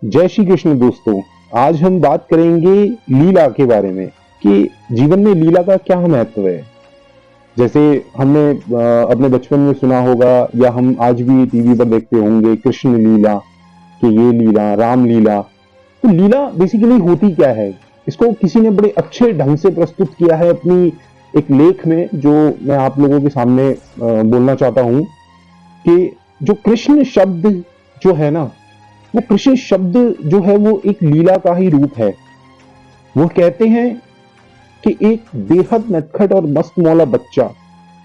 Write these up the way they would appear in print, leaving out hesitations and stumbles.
जय श्री कृष्ण दोस्तों। आज हम बात करेंगे लीला के बारे में कि जीवन में लीला का क्या महत्व है। जैसे हमने अपने बचपन में सुना होगा या हम आज भी टीवी पर देखते होंगे कृष्ण लीला, कि ये लीला राम लीला। तो लीला बेसिकली होती क्या है, इसको किसी ने बड़े अच्छे ढंग से प्रस्तुत किया है अपनी एक लेख में, जो मैं आप लोगों के सामने बोलना चाहता हूं कि जो कृष्ण शब्द जो है ना, वो कृष्ण शब्द जो है वो एक लीला का ही रूप है। वो कहते हैं कि एक बेहद नटखट और मस्त मौला बच्चा,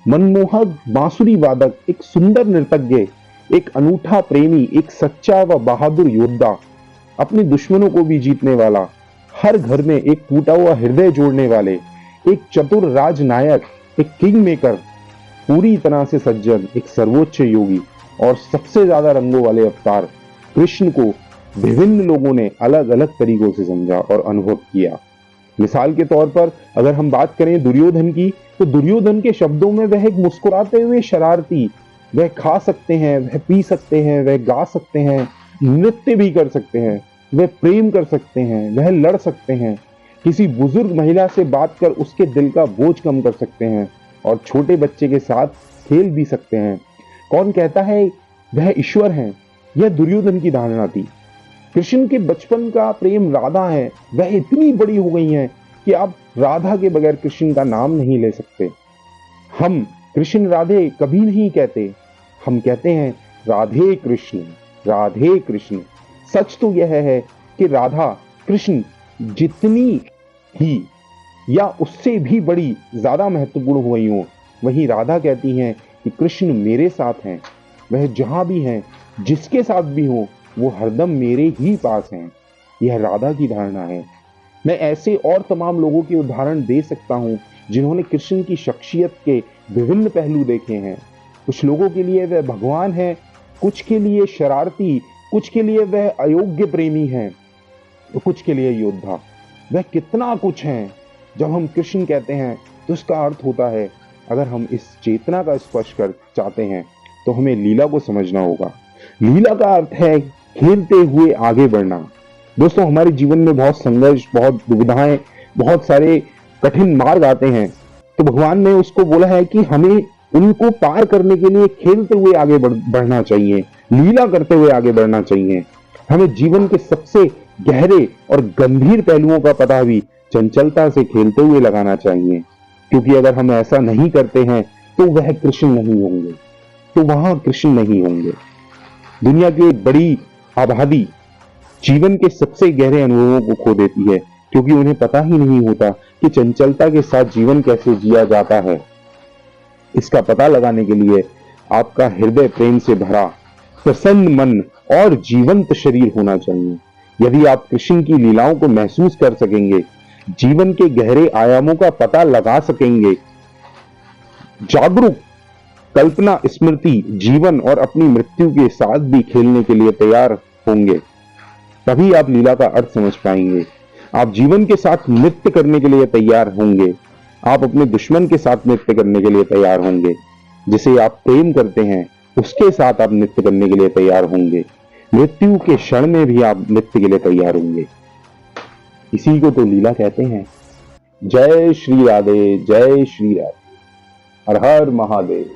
मनमोहक बांसुरी वादक, एक सुंदर नृतज्ञ, एक अनूठा प्रेमी, एक सच्चा व बहादुर योद्धा, अपने दुश्मनों को भी जीतने वाला, हर घर में एक टूटा हुआ हृदय जोड़ने वाले, एक चतुर राजनायक, एक किंग मेकर, पूरी तरह से सज्जन, एक सर्वोच्च योगी और सबसे ज्यादा रंगों वाले अवतार कृष्ण को विभिन्न लोगों ने अलग अलग तरीकों से समझा और अनुभव किया। मिसाल के तौर पर अगर हम बात करें दुर्योधन की, तो दुर्योधन के शब्दों में वह एक मुस्कुराते हुए शरारती, वह खा सकते हैं, वह पी सकते हैं, वह गा सकते हैं, नृत्य भी कर सकते हैं, वह प्रेम कर सकते हैं, वह लड़ सकते हैं, किसी बुजुर्ग महिला से बात कर उसके दिल का बोझ कम कर सकते हैं और छोटे बच्चे के साथ खेल भी सकते हैं। कौन कहता है वह ईश्वर है? यह दुर्योधन की धारणा थी। कृष्ण के बचपन का प्रेम राधा है, वह इतनी बड़ी हो गई हैं कि आप राधा के बगैर कृष्ण का नाम नहीं ले सकते। हम कृष्ण राधे कभी नहीं कहते, हम कहते हैं राधे कृष्ण, राधे कृष्ण। सच तो यह है कि राधा कृष्ण जितनी ही या उससे भी बड़ी ज्यादा महत्वपूर्ण हो गई हो, वहीं राधा कहती हैं कि कृष्ण मेरे साथ हैं, वह जहां भी हैं, जिसके साथ भी हो, वो हरदम मेरे ही पास हैं। यह राधा की धारणा है। मैं ऐसे और तमाम लोगों के उदाहरण दे सकता हूं जिन्होंने कृष्ण की शख्सियत के विभिन्न पहलू देखे हैं। कुछ लोगों के लिए वह भगवान है, कुछ के लिए शरारती, कुछ के लिए वह अयोग्य प्रेमी है, तो कुछ के लिए योद्धा। वह कितना कुछ है। जब हम कृष्ण कहते हैं तो इसका अर्थ होता है, अगर हम इस चेतना का स्पर्श कर चाहते हैं तो हमें लीला को समझना होगा। लीला का अर्थ है खेलते हुए आगे बढ़ना। दोस्तों, हमारे जीवन में बहुत संघर्ष, बहुत दुविधाएं, बहुत सारे कठिन मार्ग आते हैं, तो भगवान ने उसको बोला है कि हमें उनको पार करने के लिए खेलते हुए आगे बढ़ना चाहिए, लीला करते हुए आगे बढ़ना चाहिए। हमें जीवन के सबसे गहरे और गंभीर पहलुओं का पता भी चंचलता से खेलते हुए लगाना चाहिए, क्योंकि अगर हम ऐसा नहीं करते हैं तो वह कृष्ण नहीं होंगे, तो वहां कृष्ण नहीं होंगे। दुनिया की एक बड़ी आबादी जीवन के सबसे गहरे अनुभवों को खो देती है, क्योंकि उन्हें पता ही नहीं होता कि चंचलता के साथ जीवन कैसे जिया जाता है। इसका पता लगाने के लिए आपका हृदय प्रेम से भरा, प्रसन्न मन और जीवंत शरीर होना चाहिए। यदि आप कृष्ण की लीलाओं को महसूस कर सकेंगे, जीवन के गहरे आयामों का पता लगा सकेंगे, जागरूक कल्पना, स्मृति, जीवन और अपनी मृत्यु के साथ भी खेलने के लिए तैयार होंगे, तभी आप लीला का अर्थ समझ पाएंगे। आप जीवन के साथ नृत्य करने के लिए तैयार होंगे, आप अपने दुश्मन के साथ नृत्य करने के लिए तैयार होंगे, जिसे आप प्रेम करते हैं उसके साथ आप नृत्य करने के लिए तैयार होंगे, मृत्यु के क्षण में भी आप नृत्य के लिए तैयार होंगे। इसी को तो लीला कहते हैं। जय श्री राधे, जय श्री राधे, हर हर महादेव।